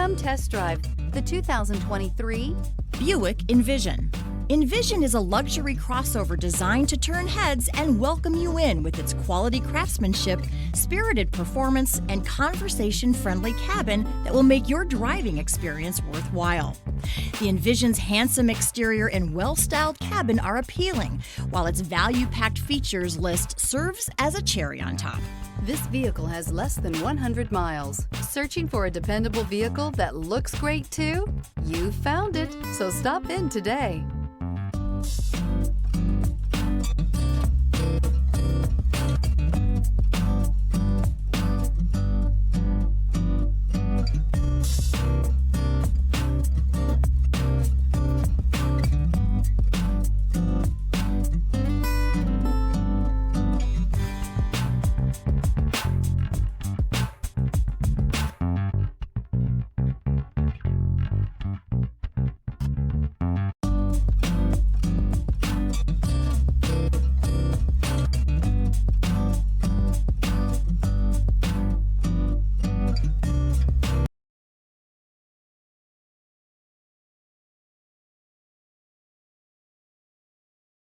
Come test drive the 2023 Buick Envision. Envision is a luxury crossover designed to turn heads and welcome you in with its quality craftsmanship, spirited performance, and conversation-friendly cabin that will make your driving experience worthwhile. The Envision's handsome exterior and well-styled cabin are appealing, while its value-packed features list serves as a cherry on top. This vehicle has less than 100 miles. Searching for a dependable vehicle that looks great too? You found it, so stop in today.